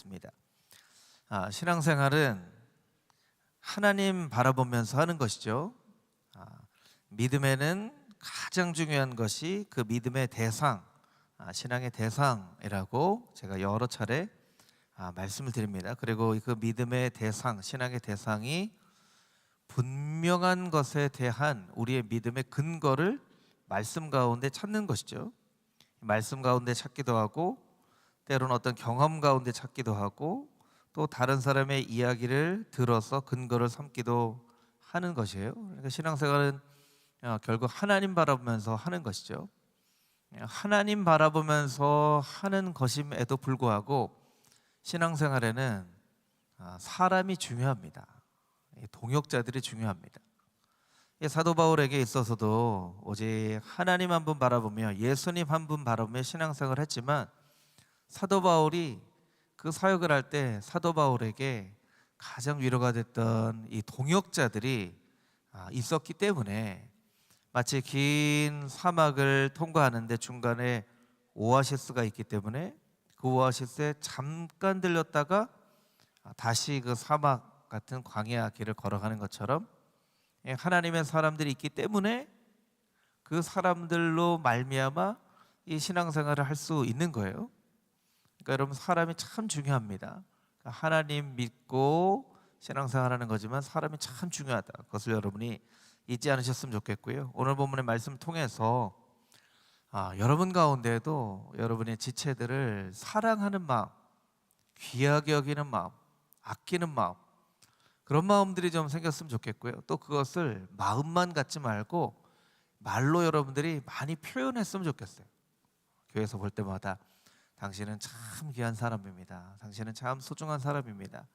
하겠습니다. 신앙생활은 하나님 바라보면서 하는 것이죠. 믿음에는 가장 중요한 것이 그 믿음의 대상, 신앙의 대상이라고 제가 여러 차례 말씀을 드립니다. 그리고 그 믿음의 대상, 신앙의 대상이 분명한 것에 대한 우리의 믿음의 근거를 말씀 가운데 찾는 것이죠. 말씀 가운데 찾기도 하고, 때로는 어떤 경험 가운데 찾기도 하고, 또 다른 사람의 이야기를 들어서 근거를 삼기도 하는 것이에요. 그러니까 신앙생활은 결국 하나님 바라보면서 하는 것이죠. 하나님 바라보면서 하는 것임에도 불구하고 신앙생활에는 사람이 중요합니다. 동역자들이 중요합니다. 사도 바울에게 있어서도 오직 하나님 한 분 바라보며 예수님 한 분 바라보며 신앙생활을 했지만, 사도 바울이 그 사역을 할 때 사도 바울에게 가장 위로가 됐던 이 동역자들이 있었기 때문에, 마치 긴 사막을 통과하는데 중간에 오아시스가 있기 때문에 그 오아시스에 잠깐 들렸다가 다시 그 사막 같은 광야 길을 걸어가는 것처럼 하나님의 사람들이 있기 때문에 그 사람들로 말미암아 이 신앙생활을 할 수 있는 거예요. 그러니까 여러분, 사람이 참 중요합니다. 하나님 믿고 신앙생활하는 거지만 사람이 참 중요하다. 그것을 여러분이 잊지 않으셨으면 좋겠고요. 오늘 본문의 말씀을 통해서 여러분 가운데에도 여러분의 지체들을 사랑하는 마음, 귀하게 여기는 마음, 아끼는 마음, 그런 마음들이 좀 생겼으면 좋겠고요. 또 그것을 마음만 갖지 말고 말로 여러분들이 많이 표현했으면 좋겠어요. 교회에서 볼 때마다 당신은 참 귀한 사람입니다. 당신은 참 소중한 사람입니다.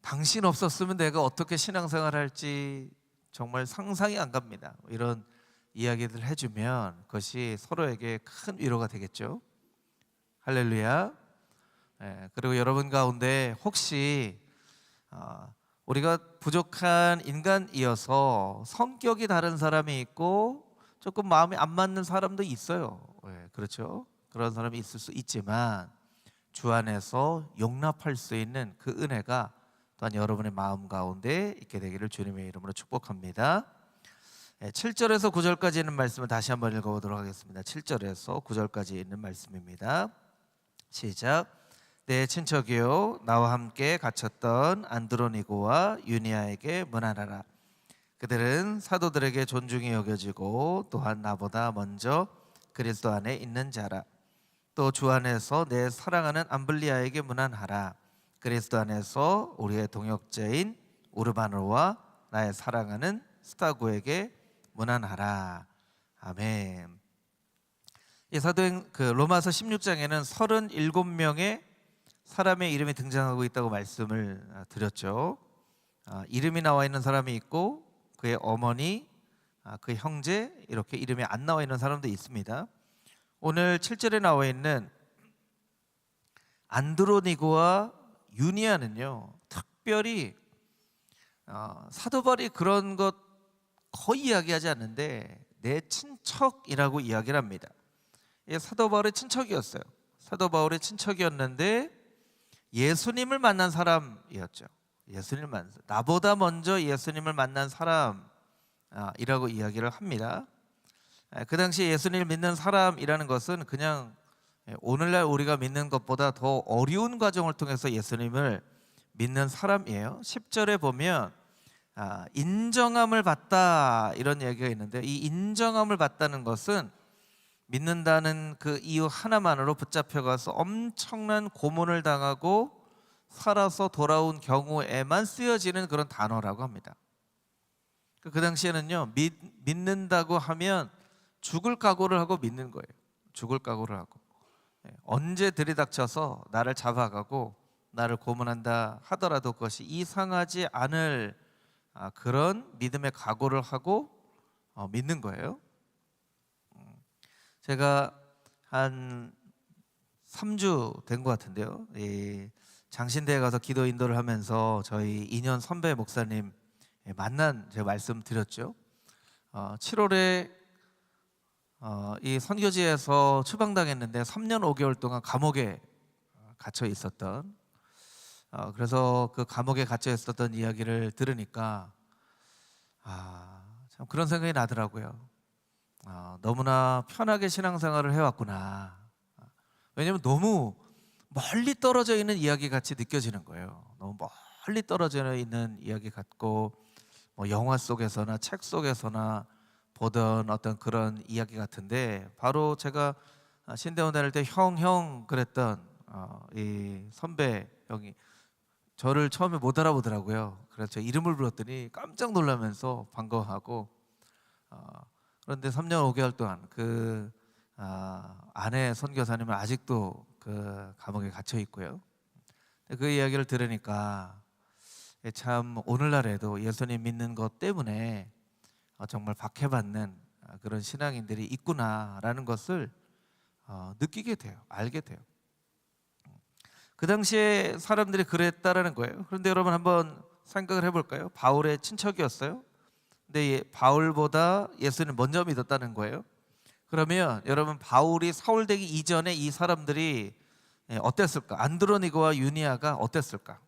당신 없었으면 내가 어떻게 신앙생활 할지 정말 상상이 안 갑니다. 이런 이야기들 해주면 그것이 서로에게 큰 위로가 되겠죠. 할렐루야. 그리고 여러분 가운데 혹시 우리가 부족한 인간이어서 성격이 다른 사람이 있고 조금 마음이 안 맞는 사람도 있어요. 그렇죠. 그런 사람이 있을 수 있지만 주 안에서 용납할 수 있는 그 은혜가 또한 여러분의 마음 가운데 있게 되기를 주님의 이름으로 축복합니다. 7절에서 9절까지 있는 말씀을 다시 한번 읽어보도록 하겠습니다. 7절에서 9절까지 있는 말씀입니다. 시작. 내 친척이요, 나와 함께 갇혔던 안드로니고와 유니아에게 문안하라. 그들은 사도들에게 존중이 여겨지고 또한 나보다 먼저 그리스도 안에 있는 자라. 또 주 안에서 내 사랑하는 암블리아에게 문안하라. 그리스도 안에서 우리의 동역자인 우르바노와 나의 사랑하는 스타고에게 문안하라. 아멘. 이 사도행 로마서 16장에는 37명의 사람의 이름이 등장하고 있다고 말씀을 드렸죠. 이름이 나와 있는 사람이 있고 그의 어머니, 그 형제, 이렇게 이름이 안 나와 있는 사람도 있습니다. 오늘 7절에 나와 있는 안드로니고와 유니아는요, 특별히 사도 바울이 그런 것 거의 이야기하지 않는데 내 친척이라고 이야기를 합니다. 사도 바울의 친척이었어요. 사도 바울의 친척이었는데 예수님을 만난 사람이었죠. 예수님을 만난 사람. 나보다 먼저 예수님을 만난 사람이라고 이야기를 합니다. 그 당시 예수님을 믿는 사람이라는 것은 그냥 오늘날 우리가 믿는 것보다 더 어려운 과정을 통해서 예수님을 믿는 사람이에요. 10절에 보면 인정함을 받다, 이런 얘기가 있는데, 이 인정함을 받다는 것은 믿는다는 그 이유 하나만으로 붙잡혀가서 엄청난 고문을 당하고 살아서 돌아온 경우에만 쓰여지는 그런 단어라고 합니다. 그 당시에는요, 믿는다고 하면 죽을 각오를 하고 믿는 거예요. 죽을 각오를 하고, 언제 들이닥쳐서 나를 잡아가고 나를 고문한다 하더라도 그것이 이상하지 않을 그런 믿음의 각오를 하고 믿는 거예요. 제가 한 3주 된 것 같은데요, 장신대에 가서 기도 인도를 하면서 저희 2년 선배 목사님 만난 제가 말씀드렸죠. 7월에 이 선교지에서 추방당했는데 3년 5개월 동안 감옥에 갇혀 있었던, 그래서 그 감옥에 갇혀 있었던 이야기를 들으니까 참 그런 생각이 나더라고요. 너무나 편하게 신앙생활을 해왔구나. 왜냐하면 너무 멀리 떨어져 있는 이야기 같이 느껴지는 거예요. 너무 멀리 떨어져 있는 이야기 같고, 뭐 영화 속에서나 책 속에서나 보던 어떤 그런 이야기 같은데, 바로 제가 신대원 다닐 때 형 그랬던 이 선배 형이 저를 처음에 못 알아보더라고요. 그래서 제 이름을 불렀더니 깜짝 놀라면서 반가워하고, 그런데 3년 5개월 동안 그 아내 선교사님은 아직도 그 감옥에 갇혀 있고요. 그 이야기를 들으니까 참 오늘날에도 예수님 믿는 것 때문에 정말 박해받는 그런 신앙인들이 있구나라는 것을 느끼게 돼요. 알게 돼요. 그 당시에 사람들이 그랬다라는 거예요. 그런데 여러분 한번 생각을 해볼까요? 바울의 친척이었어요. 근데 바울보다 예수님 먼저 믿었다는 거예요. 그러면 여러분 바울이 사울 되기 이전에 이 사람들이 어땠을까? 안드로니고와 유니아가 어땠을까?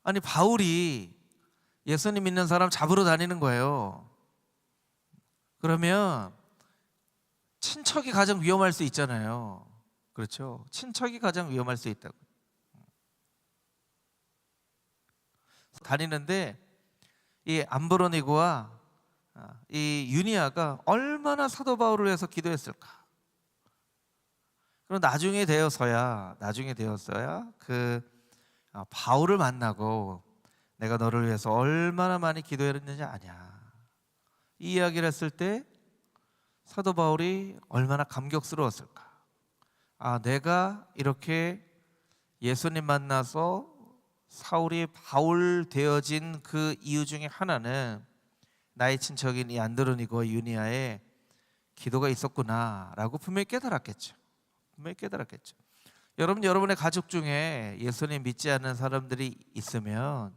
아니 바울이 예수님 믿는 사람 잡으러 다니는 거예요. 그러면 친척이 가장 위험할 수 있잖아요. 그렇죠? 친척이 가장 위험할 수 있다고. 다니는데 이 안드로니고와 이 유니아가 얼마나 사도 바울을 위해서 기도했을까? 그럼 나중에 되어서야 그 바울을 만나고 내가 너를 위해서 얼마나 많이 기도했는지 아냐, 이 이야기를 했을 때 사도 바울이 얼마나 감격스러웠을까? 내가 이렇게 예수님 만나서 사울이 바울 되어진 그 이유 중에 하나는 나의 친척인 이 안드로니고 유니아의 기도가 있었구나라고 분명히 깨달았겠죠. 여러분, 여러분의 가족 중에 예수님 믿지 않는 사람들이 있으면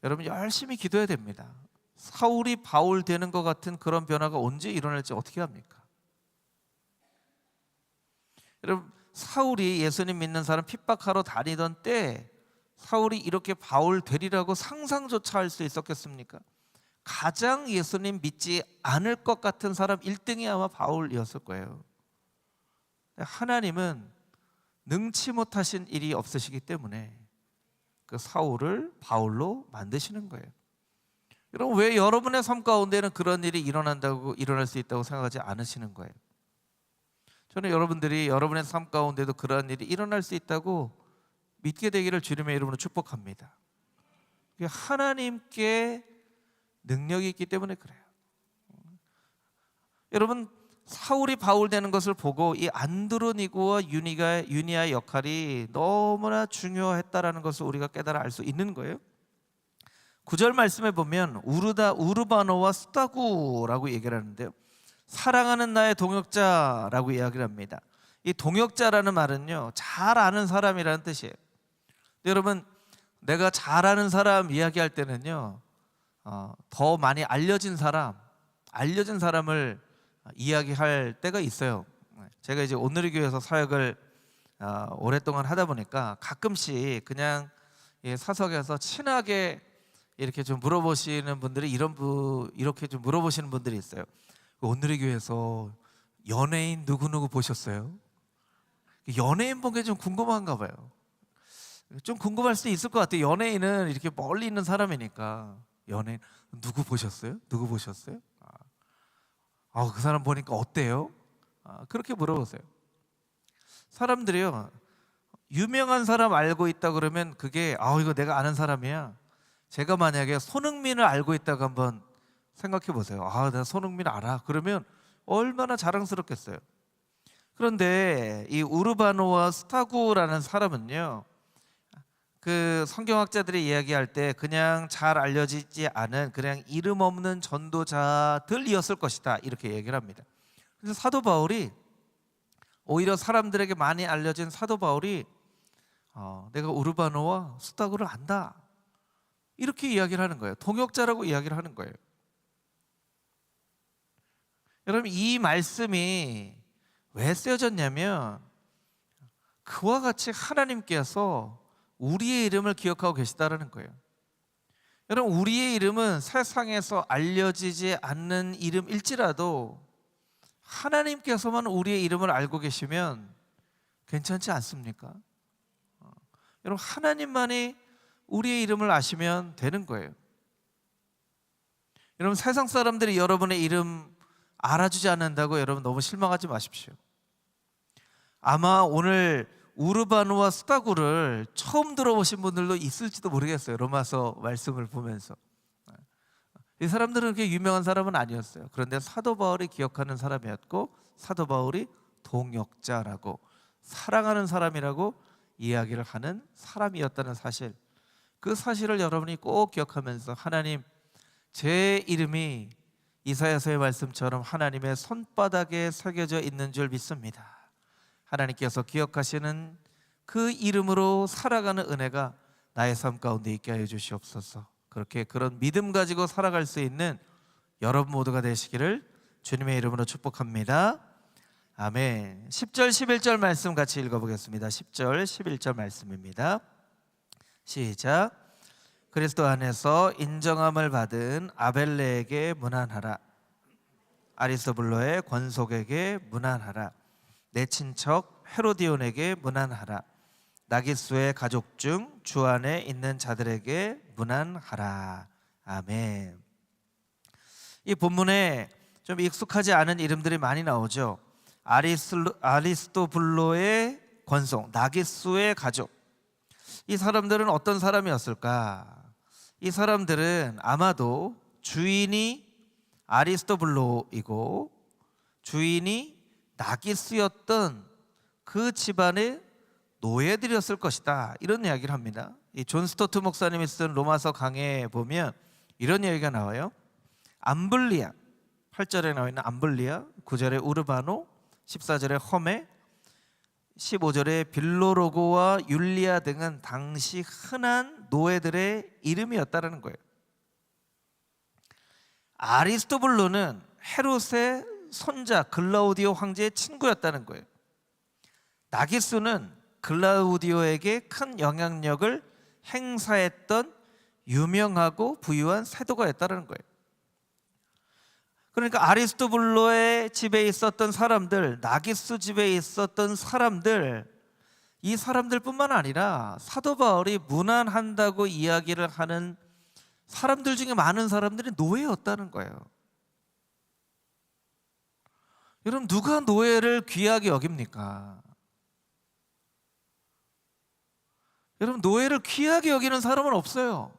여러분 열심히 기도해야 됩니다. 사울이 바울 되는 것 같은 그런 변화가 언제 일어날지 어떻게 합니까? 여러분, 사울이 예수님 믿는 사람 핍박하러 다니던 때 사울이 이렇게 바울 되리라고 상상조차 할 수 있었겠습니까? 가장 예수님 믿지 않을 것 같은 사람 1등이 아마 바울이었을 거예요. 하나님은 능치 못하신 일이 없으시기 때문에 그 사울을 바울로 만드시는 거예요. 여러분, 왜 여러분의 삶 가운데는 그런 일이 일어날 수 있다고 생각하지 않으시는 거예요? 저는 여러분들이 여러분의 삶 가운데도 그런 일이 일어날 수 있다고 믿게 되기를 주님의 이름으로 축복합니다. 하나님께 능력이 있기 때문에 그래요. 여러분, 사울이 바울 되는 것을 보고 이 안드로니고와 유니아의 역할이 너무나 중요했다라는 것을 우리가 깨달아 알 수 있는 거예요. 9절 말씀에 보면 우르바노와 수다구라고 얘기를 하는데요, 사랑하는 나의 동역자라고 이야기를 합니다. 이 동역자라는 말은요, 잘 아는 사람이라는 뜻이에요. 여러분, 내가 잘 아는 사람 이야기할 때는요, 더 많이 알려진 사람을 이야기할 때가 있어요. 제가 이제 오늘의 교회에서 사역을 오랫동안 하다 보니까 가끔씩 그냥 사석에서 친하게 이렇게 좀 물어보시는 분들이 이렇게 좀 물어보시는 분들이 있어요. 오늘의 교회에서 연예인 누구누구 보셨어요? 연예인 본 게 좀 궁금한가 봐요. 좀 궁금할 수 있을 것 같아요. 연예인은 이렇게 멀리 있는 사람이니까. 연예인 누구 보셨어요? 그 사람 보니까 어때요? 그렇게 물어보세요. 사람들이요, 유명한 사람 알고 있다 그러면 그게 이거 내가 아는 사람이야. 제가 만약에 손흥민을 알고 있다고 한번 생각해 보세요. 내가 손흥민 알아. 그러면 얼마나 자랑스럽겠어요. 그런데 이 우르바노와 스타구라는 사람은요, 그 성경학자들이 이야기할 때 그냥 잘 알려지지 않은 그냥 이름 없는 전도자들이었을 것이다, 이렇게 얘기를 합니다. 그래서 사도 바울이 오히려 사람들에게 많이 알려진 사도 바울이 내가 우르바노와 스타구를 안다, 이렇게 이야기를 하는 거예요. 동역자라고 이야기를 하는 거예요. 여러분, 이 말씀이 왜 쓰여졌냐면 그와 같이 하나님께서 우리의 이름을 기억하고 계시다라는 거예요. 여러분, 우리의 이름은 세상에서 알려지지 않는 이름일지라도 하나님께서만 우리의 이름을 알고 계시면 괜찮지 않습니까? 여러분, 하나님만이 우리의 이름을 아시면 되는 거예요. 여러분, 세상 사람들이 여러분의 이름 알아주지 않는다고 여러분 너무 실망하지 마십시오. 아마 오늘 우르바누와 스타구를 처음 들어보신 분들도 있을지도 모르겠어요. 로마서 말씀을 보면서 이 사람들은 그렇게 유명한 사람은 아니었어요. 그런데 사도 바울이 기억하는 사람이었고, 사도 바울이 동역자라고, 사랑하는 사람이라고 이야기를 하는 사람이었다는 사실, 그 사실을 여러분이 꼭 기억하면서 하나님, 제 이름이 이사야서의 말씀처럼 하나님의 손바닥에 새겨져 있는 줄 믿습니다. 하나님께서 기억하시는 그 이름으로 살아가는 은혜가 나의 삶 가운데 있게 하여 주시옵소서. 그렇게 그런 믿음 가지고 살아갈 수 있는 여러분 모두가 되시기를 주님의 이름으로 축복합니다. 아멘. 10절 11절 말씀 같이 읽어보겠습니다. 10절 11절 말씀입니다. 시작. 그리스도 안에서 인정함을 받은 아벨레에게 문안하라. 아리스토블로의 권속에게 문안하라. 내 친척 헤로디온에게 문안하라. 나기수의 가족 중 주 안에 있는 자들에게 문안하라. 아멘. 이 본문에 좀 익숙하지 않은 이름들이 많이 나오죠. 아리스토블로의 권속, 나기수의 가족. 이 사람들은 어떤 사람이었을까? 이 사람들은 아마도 주인이 아리스토블로이고 주인이 나기수였던 그 집안의 노예들이었을 것이다, 이런 이야기를 합니다. 이 존 스토트 목사님이 쓴 로마서 강해에 보면 이런 이야기가 나와요. 암블리아, 8절에 나와 있는 암블리아, 9절에 우르바노, 14절에 험에, 15절에 빌로로고와 율리아 등은 당시 흔한 노예들의 이름이었다는 거예요. 아리스토블로는 헤롯의 손자 글라우디오 황제의 친구였다는 거예요. 나기수는 글라우디오에게 큰 영향력을 행사했던 유명하고 부유한 세도가였다는 거예요. 그러니까 아리스토블로의 집에 있었던 사람들, 나기수 집에 있었던 사람들, 이 사람들뿐만 아니라 사도 바울이 문안한다고 이야기를 하는 사람들 중에 많은 사람들이 노예였다는 거예요. 여러분, 누가 노예를 귀하게 여깁니까? 여러분, 노예를 귀하게 여기는 사람은 없어요.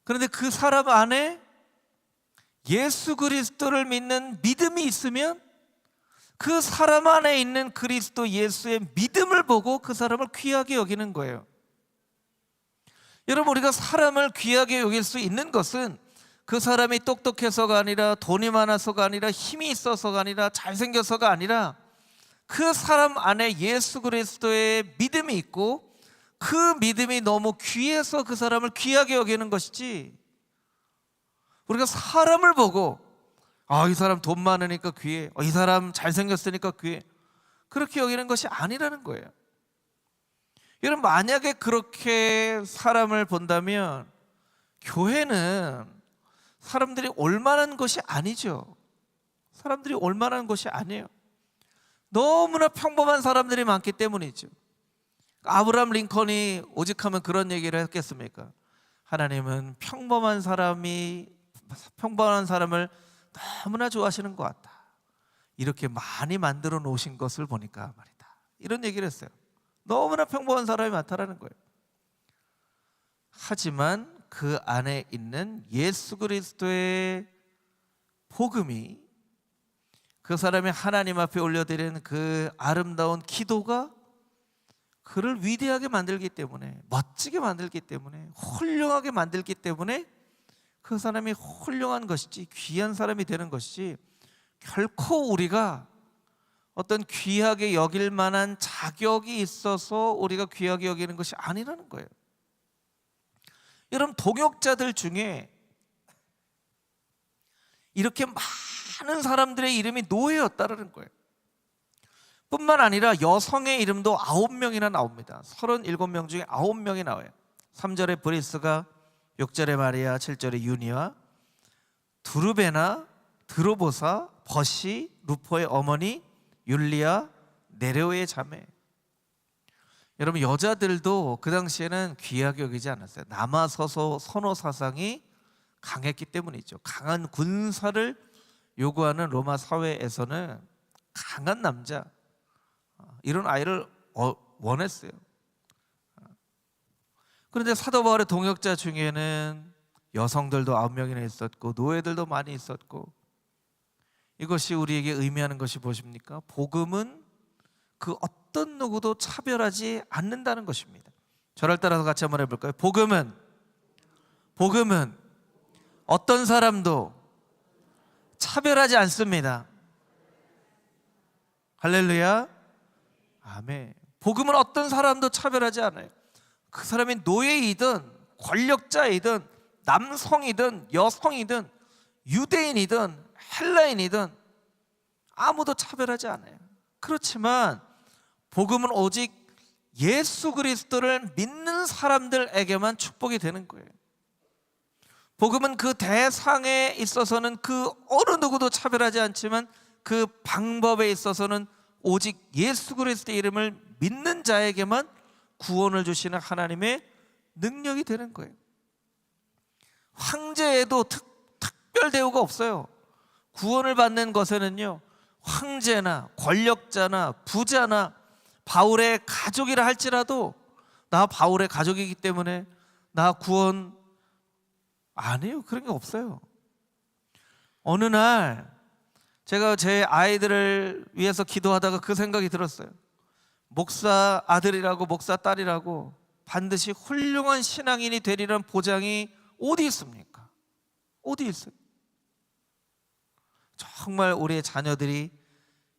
그런데 그 사람 안에 예수 그리스도를 믿는 믿음이 있으면 그 사람 안에 있는 그리스도 예수의 믿음을 보고 그 사람을 귀하게 여기는 거예요. 여러분, 우리가 사람을 귀하게 여길 수 있는 것은 그 사람이 똑똑해서가 아니라, 돈이 많아서가 아니라, 힘이 있어서가 아니라, 잘생겨서가 아니라, 그 사람 안에 예수 그리스도의 믿음이 있고 그 믿음이 너무 귀해서 그 사람을 귀하게 여기는 것이지, 우리가 사람을 보고 이 사람 돈 많으니까 귀해, 이 사람 잘생겼으니까 귀해, 그렇게 여기는 것이 아니라는 거예요. 여러분, 만약에 그렇게 사람을 본다면 교회는 사람들이 올 만한 것이 아니죠. 사람들이 올 만한 것이 아니에요. 너무나 평범한 사람들이 많기 때문이죠. 아브라함 링컨이 오직하면 그런 얘기를 했겠습니까? 하나님은 평범한 사람을 너무나 좋아하시는 것 같다. 이렇게 많이 만들어 놓으신 것을 보니까 말이다, 이런 얘기를 했어요. 너무나 평범한 사람이 많다라는 거예요. 하지만 그 안에 있는 예수 그리스도의 복음이, 그 사람이 하나님 앞에 올려드리는 그 아름다운 기도가 그를 위대하게 만들기 때문에, 멋지게 만들기 때문에, 훌륭하게 만들기 때문에 그 사람이 훌륭한 것이지, 귀한 사람이 되는 것이지, 결코 우리가 어떤 귀하게 여길 만한 자격이 있어서 우리가 귀하게 여기는 것이 아니라는 거예요. 여러분, 동역자들 중에 이렇게 많은 사람들의 이름이 노예였다라는 거예요. 뿐만 아니라 여성의 이름도 9명이나 나옵니다. 37명 중에 9명이 나와요. 3절에 브리스가, 6절에 마리아, 7절에 유니와, 두르베나, 드로보사, 버시, 루포의 어머니, 율리아, 네레오의 자매. 여러분, 여자들도 그 당시에는 귀하게 여기지 않았어요. 남아서서 선호 사상이 강했기 때문이죠. 강한 군사를 요구하는 로마 사회에서는 강한 남자, 이런 아이를 원했어요. 그런데 사도 바울의 동역자 중에는 여성들도 9명이나 있었고 노예들도 많이 있었고, 이것이 우리에게 의미하는 것이 무엇입니까? 복음은 그 어떤 누구도 차별하지 않는다는 것입니다. 저를 따라서 같이 한번 해볼까요? 복음은 어떤 사람도 차별하지 않습니다. 할렐루야, 아멘. 복음은 어떤 사람도 차별하지 않아요. 그 사람이 노예이든 권력자이든 남성이든 여성이든 유대인이든 헬라인이든 아무도 차별하지 않아요. 그렇지만 복음은 오직 예수 그리스도를 믿는 사람들에게만 축복이 되는 거예요. 복음은 그 대상에 있어서는 그 어느 누구도 차별하지 않지만 그 방법에 있어서는 오직 예수 그리스도의 이름을 믿는 자에게만 구원을 주시는 하나님의 능력이 되는 거예요. 황제에도 특별 대우가 없어요. 구원을 받는 것에는요, 황제나 권력자나 부자나 바울의 가족이라 할지라도 나 바울의 가족이기 때문에 나 구원 안 해요. 그런 게 없어요. 어느 날 제가 제 아이들을 위해서 기도하다가 그 생각이 들었어요. 목사 아들이라고 목사 딸이라고 반드시 훌륭한 신앙인이 되리라는 보장이 어디 있습니까? 어디 있어요? 정말 우리의 자녀들이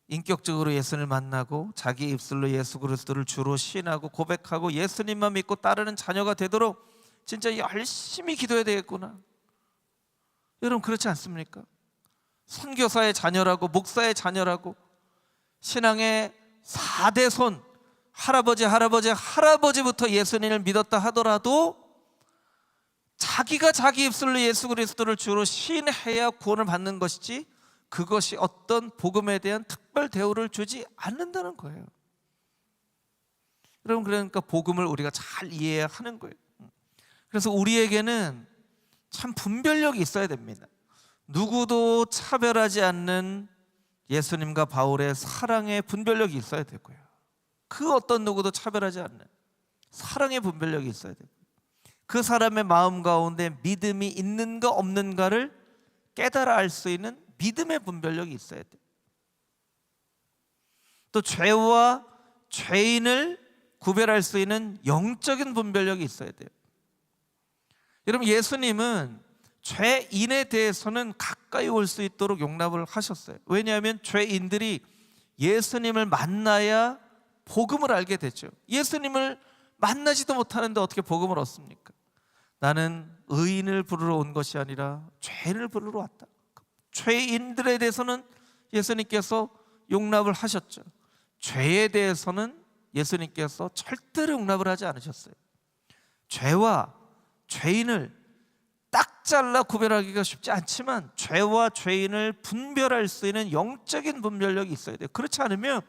인격적으로 예수를 만나고 자기 입술로 예수 그리스도를 주로 신하고 고백하고 예수님만 믿고 따르는 자녀가 되도록 진짜 열심히 기도해야 되겠구나. 여러분, 그렇지 않습니까? 선교사의 자녀라고 목사의 자녀라고 신앙의 4대손 할아버지부터 예수님을 믿었다 하더라도 자기가 자기 입술로 예수 그리스도를 주로 신해야 구원을 받는 것이지, 그것이 어떤 복음에 대한 특별 대우를 주지 않는다는 거예요. 여러분, 그러니까 복음을 우리가 잘 이해해야 하는 거예요. 그래서 우리에게는 참 분별력이 있어야 됩니다. 누구도 차별하지 않는 예수님과 바울의 사랑의 분별력이 있어야 되고요. 그 어떤 누구도 차별하지 않는 사랑의 분별력이 있어야 되고, 그 사람의 마음 가운데 믿음이 있는가 없는가를 깨달아 알 수 있는 믿음의 분별력이 있어야 돼요. 또 죄와 죄인을 구별할 수 있는 영적인 분별력이 있어야 돼요. 여러분, 예수님은 죄인에 대해서는 가까이 올 수 있도록 용납을 하셨어요. 왜냐하면 죄인들이 예수님을 만나야 복음을 알게 되죠. 예수님을 만나지도 못하는데 어떻게 복음을 얻습니까? 나는 의인을 부르러 온 것이 아니라 죄인을 부르러 왔다. 죄인들에 대해서는 예수님께서 용납을 하셨죠. 죄에 대해서는 예수님께서 절대로 용납을 하지 않으셨어요. 죄와 죄인을 딱 잘라 구별하기가 쉽지 않지만 죄와 죄인을 분별할 수 있는 영적인 분별력이 있어야 돼요. 그렇지 않으면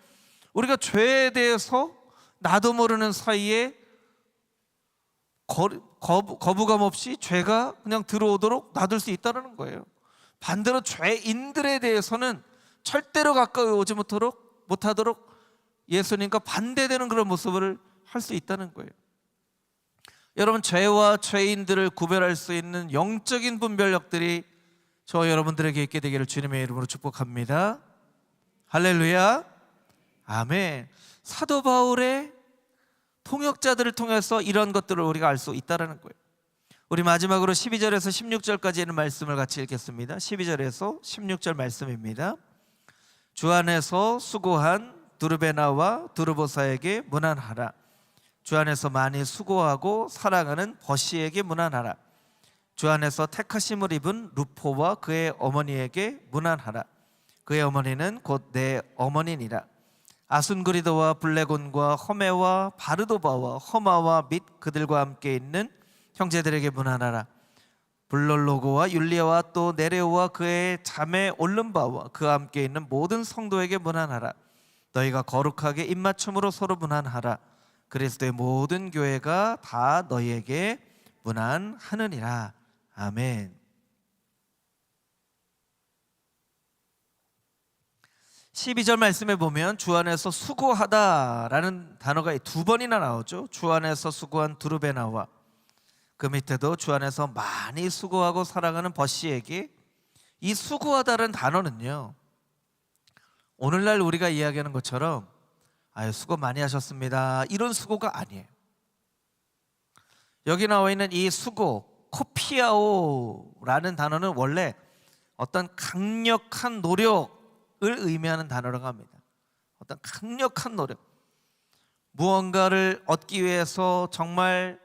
우리가 죄에 대해서 나도 모르는 사이에 거부감 없이 죄가 그냥 들어오도록 놔둘 수 있다는 거예요. 반대로 죄인들에 대해서는 절대로 가까이 오지 못하도록 예수님과 반대되는 그런 모습을 할 수 있다는 거예요. 여러분, 죄와 죄인들을 구별할 수 있는 영적인 분별력들이 저 여러분들에게 있게 되기를 주님의 이름으로 축복합니다. 할렐루야, 아멘. 사도 바울의 통역자들을 통해서 이런 것들을 우리가 알 수 있다는 거예요. 우리 마지막으로 12절에서 16절까지 있는 말씀을 같이 읽겠습니다. 12절에서 16절 말씀입니다. 주 안에서 수고한 두르베나와 두르보사에게 문안하라. 주 안에서 많이 수고하고 사랑하는 버시에게 문안하라. 주 안에서 택하심을 입은 루포와 그의 어머니에게 문안하라. 그의 어머니는 곧 내 어머니니라. 아순그리도와 블레곤과 허메와 바르도바와 허마와 및 그들과 함께 있는 형제들에게 문안하라. 블롤로고와 율리아와 또 네레오와 그의 자매 올름바와 그와 함께 있는 모든 성도에게 문안하라. 너희가 거룩하게 입맞춤으로 서로 문안하라. 그리스도의 모든 교회가 다 너희에게 문안하느니라. 아멘. 12절 말씀에 보면 주 안에서 수고하다라는 단어가 두 번이나 나오죠. 주 안에서 수고한 두르베나와 그 밑에도 주 안에서 많이 수고하고 사랑하는 버시에게 이 수고하다라는 단어는요, 오늘날 우리가 이야기하는 것처럼 아유 수고 많이 하셨습니다 이런 수고가 아니에요. 여기 나와 있는 이 수고, 코피아오라는 단어는 원래 어떤 강력한 노력을 의미하는 단어라고 합니다. 어떤 강력한 노력, 무언가를 얻기 위해서 정말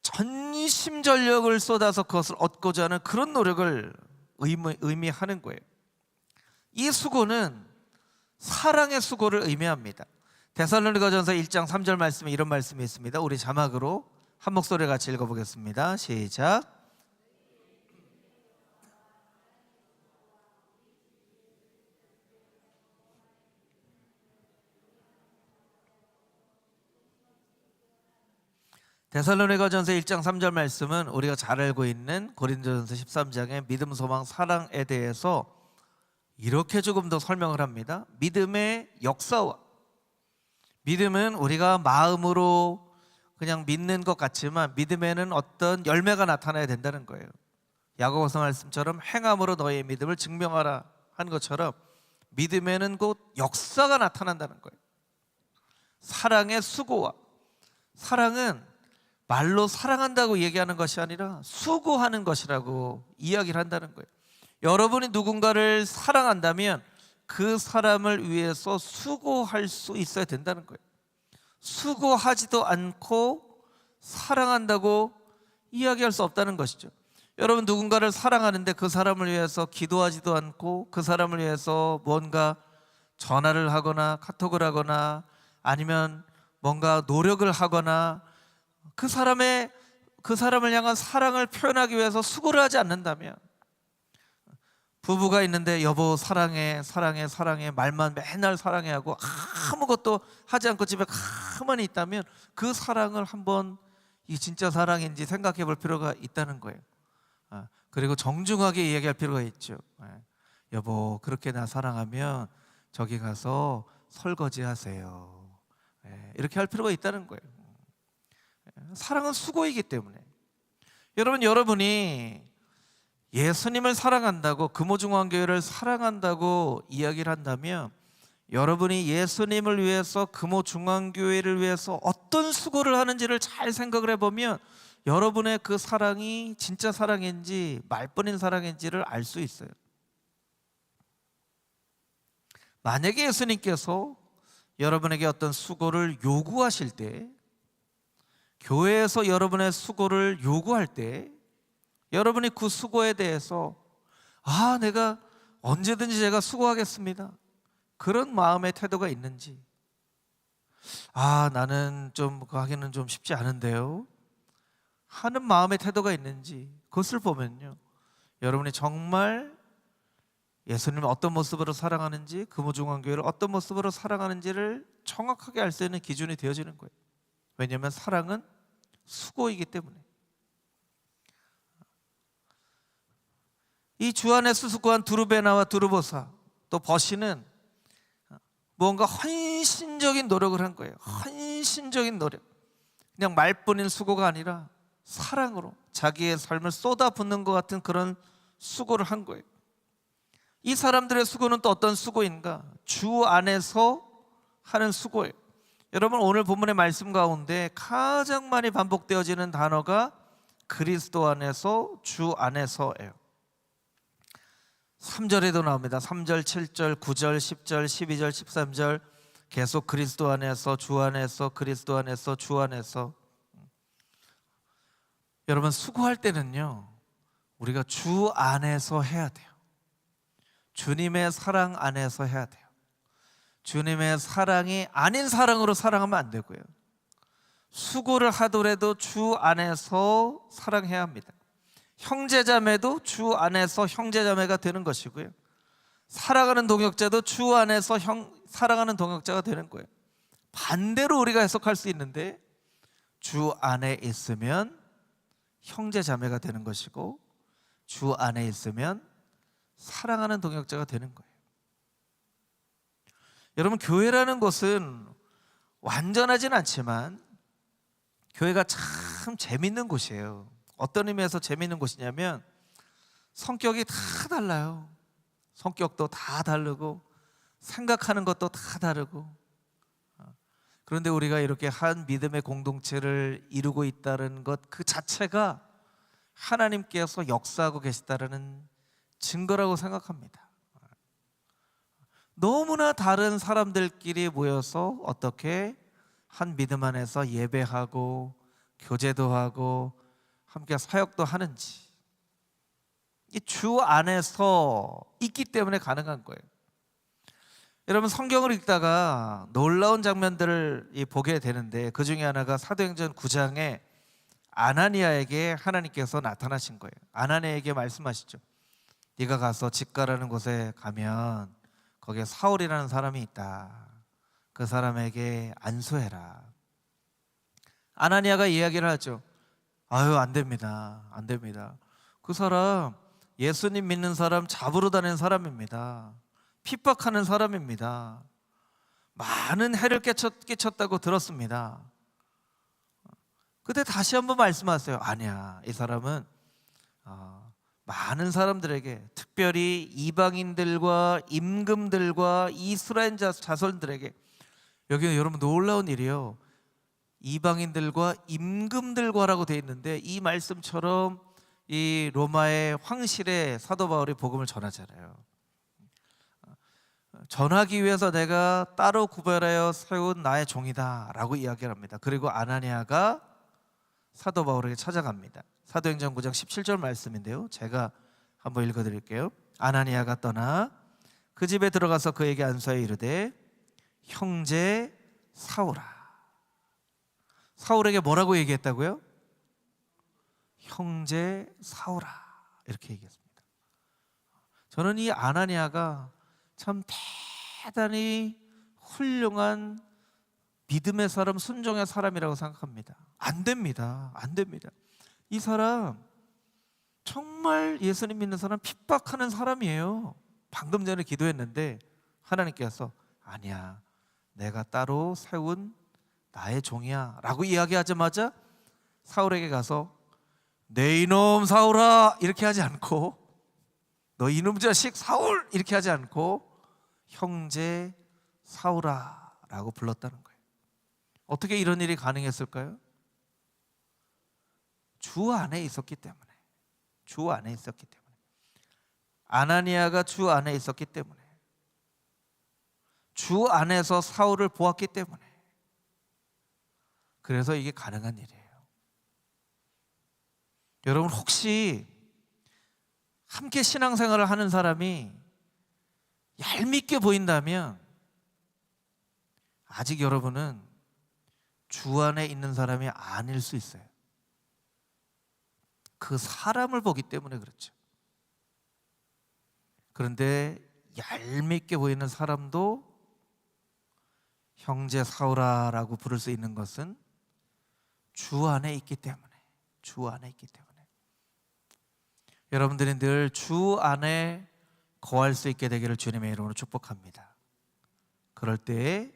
전심전력을 쏟아서 그것을 얻고자 하는 그런 노력을 의미하는 거예요. 이 수고는 사랑의 수고를 의미합니다. 데살로니가전서 1장 3절 말씀에 이런 말씀이 있습니다. 우리 자막으로 한 목소리 같이 읽어보겠습니다. 시작. 데살로니가전서 1장 3절 말씀은 우리가 잘 알고 있는 고린도전서 13장의 믿음, 소망, 사랑에 대해서 이렇게 조금 더 설명을 합니다. 믿음의 역사와, 믿음은 우리가 마음으로 그냥 믿는 것 같지만 믿음에는 어떤 열매가 나타나야 된다는 거예요. 야고보서 말씀처럼 행함으로 너의 믿음을 증명하라 한 것처럼 믿음에는 곧 역사가 나타난다는 거예요. 사랑의 수고와, 사랑은 말로 사랑한다고 얘기하는 것이 아니라 수고하는 것이라고 이야기를 한다는 거예요. 여러분이 누군가를 사랑한다면 그 사람을 위해서 수고할 수 있어야 된다는 거예요. 수고하지도 않고 사랑한다고 이야기할 수 없다는 것이죠. 여러분 누군가를 사랑하는데 그 사람을 위해서 기도하지도 않고 그 사람을 위해서 뭔가 전화를 하거나 카톡을 하거나 아니면 뭔가 노력을 하거나 그 사람을 향한 사랑을 표현하기 위해서 수고를 하지 않는다면, 부부가 있는데 여보 사랑해 사랑해 사랑해 말만 맨날 사랑해 하고 아무것도 하지 않고 집에 가만히 있다면 그 사랑을 한번 이 진짜 사랑인지 생각해 볼 필요가 있다는 거예요. 그리고 정중하게 이야기할 필요가 있죠. 여보 그렇게 나 사랑하면 저기 가서 설거지 하세요. 이렇게 할 필요가 있다는 거예요. 사랑은 수고이기 때문에. 여러분이 예수님을 사랑한다고, 금호중앙교회를 사랑한다고 이야기를 한다면 여러분이 예수님을 위해서, 금호중앙교회를 위해서 어떤 수고를 하는지를 잘 생각을 해보면 여러분의 그 사랑이 진짜 사랑인지 말뿐인 사랑인지를 알 수 있어요. 만약에 예수님께서 여러분에게 어떤 수고를 요구하실 때, 교회에서 여러분의 수고를 요구할 때 여러분이 그 수고에 대해서 내가 언제든지 제가 수고하겠습니다 그런 마음의 태도가 있는지, 나는 좀 그거 하기는 좀 쉽지 않은데요 하는 마음의 태도가 있는지, 그것을 보면요 여러분이 정말 예수님을 어떤 모습으로 사랑하는지, 금호중앙교회를 어떤 모습으로 사랑하는지를 정확하게 알 수 있는 기준이 되어지는 거예요. 왜냐하면 사랑은 수고이기 때문에. 이 주 안에서 수고한 두르베나와 두르보사 또 버시는 뭔가 헌신적인 노력을 한 거예요. 헌신적인 노력. 그냥 말뿐인 수고가 아니라 사랑으로 자기의 삶을 쏟아붓는 것 같은 그런 수고를 한 거예요. 이 사람들의 수고는 또 어떤 수고인가? 주 안에서 하는 수고예요. 여러분 오늘 본문의 말씀 가운데 가장 많이 반복되어지는 단어가 그리스도 안에서, 주 안에서예요. 3절에도 나옵니다. 3절, 7절, 9절, 10절, 12절, 13절 계속 그리스도 안에서, 주 안에서, 그리스도 안에서, 주 안에서. 여러분 수고할 때는요 우리가 주 안에서 해야 돼요. 주님의 사랑 안에서 해야 돼요. 주님의 사랑이 아닌 사랑으로 사랑하면 안 되고요. 수고를 하더라도 주 안에서 사랑해야 합니다. 형제자매도 주 안에서 형제자매가 되는 것이고요. 사랑하는 동역자도 주 안에서 사랑하는 동역자가 되는 거예요. 반대로 우리가 해석할 수 있는데, 주 안에 있으면 형제자매가 되는 것이고, 주 안에 있으면 사랑하는 동역자가 되는 거예요. 여러분, 교회라는 것은 완전하진 않지만 교회가 참 재밌는 곳이에요. 어떤 의미에서 재밌는 곳이냐면, 성격이 다 달라요. 성격도 다 다르고 생각하는 것도 다 다르고. 그런데 우리가 이렇게 한 믿음의 공동체를 이루고 있다는 것 그 자체가 하나님께서 역사하고 계시다는 증거라고 생각합니다. 너무나 다른 사람들끼리 모여서 어떻게 한 믿음 안에서 예배하고 교제도 하고 함께 사역도 하는지, 이 주 안에서 있기 때문에 가능한 거예요. 여러분, 성경을 읽다가 놀라운 장면들을 보게 되는데, 그 중에 하나가 사도행전 9장에 아나니아에게 하나님께서 나타나신 거예요. 아나니아에게 말씀하시죠. 네가 가서 집가라는 곳에 가면 거기에 사울이라는 사람이 있다. 그 사람에게 안수해라. 아나니아가 이야기를 하죠. 아유, 안 됩니다. 안 됩니다. 그 사람 예수님 믿는 사람 잡으러 다니는 사람입니다. 핍박하는 사람입니다. 많은 해를 끼쳤다고 들었습니다. 그때 다시 한번 말씀하세요. 아니야, 이 사람은 많은 사람들에게, 특별히 이방인들과 임금들과 이스라엘 자손들에게, 여기는 여러분 놀라운 일이에요. 이방인들과 임금들과라고 되어 있는데, 이 말씀처럼 이 로마의 황실에 사도 바울이 복음을 전하잖아요. 전하기 위해서 내가 따로 구별하여 세운 나의 종이다 라고 이야기를 합니다. 그리고 아나니아가 사도 바울에게 찾아갑니다. 사도행전 9장 17절 말씀인데요, 제가 한번 읽어드릴게요. 아나니아가 떠나 그 집에 들어가서 그에게 안수하여 이르되, 형제 사울아. 사울에게 뭐라고 얘기했다고요? 형제 사울아, 이렇게 얘기했습니다. 저는 이 아나니아가 참 대단히 훌륭한 믿음의 사람, 순종의 사람이라고 생각합니다. 안 됩니다. 안 됩니다. 이 사람 정말 예수님 믿는 사람 핍박하는 사람이에요. 방금 전에 기도했는데 하나님께서 아니야, 내가 따로 세운 나의 종이야 라고 이야기하자마자 사울에게 가서 내 이놈 사울아 이렇게 하지 않고, 너 이놈 자식 사울 이렇게 하지 않고 형제 사울아 라고 불렀다는 거예요. 어떻게 이런 일이 가능했을까요? 주 안에 있었기 때문에. 주 안에 있었기 때문에. 아나니아가 주 안에 있었기 때문에. 주 안에서 사울을 보았기 때문에. 그래서 이게 가능한 일이에요. 여러분, 혹시 함께 신앙생활을 하는 사람이 얄밉게 보인다면 아직 여러분은 주 안에 있는 사람이 아닐 수 있어요. 그 사람을 보기 때문에 그렇죠. 그런데 얄밉게 보이는 사람도 형제 사울아라고 부를 수 있는 것은 주 안에 있기 때문에. 주 안에 있기 때문에. 여러분들이 늘 주 안에 거할 수 있게 되기를 주님의 이름으로 축복합니다. 그럴 때에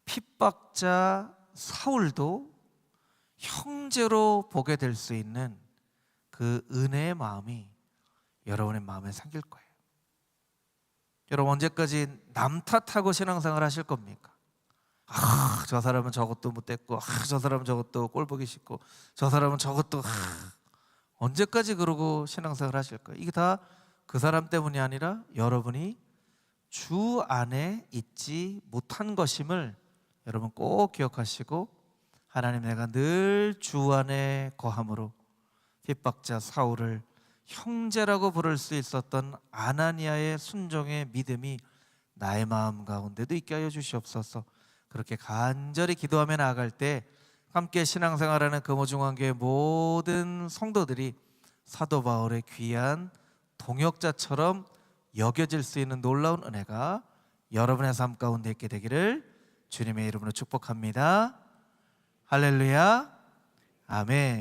핍박자 사울도 형제로 보게 될 수 있는 그 은혜의 마음이 여러분의 마음에 생길 거예요. 여러분, 언제까지 남 탓하고 신앙생활 하실 겁니까? 저 사람은 저것도 못했고, 저 사람은 저것도 꼴보기 싫고, 저 사람은 저것도 언제까지 그러고 신앙생활 하실 거예요? 이게 다 그 사람 때문이 아니라 여러분이 주 안에 있지 못한 것임을 여러분 꼭 기억하시고, 하나님, 내가 늘 주 안에 거함으로 핍박자 사울을 형제라고 부를 수 있었던 아나니아의 순종의 믿음이 나의 마음 가운데도 있게 하여 주시옵소서. 그렇게 간절히 기도하며 나아갈 때 함께 신앙생활하는 금호중앙교회 모든 성도들이 사도 바울의 귀한 동역자처럼 여겨질 수 있는 놀라운 은혜가 여러분의 삶 가운데 있게 되기를 주님의 이름으로 축복합니다. 할렐루야, 아멘.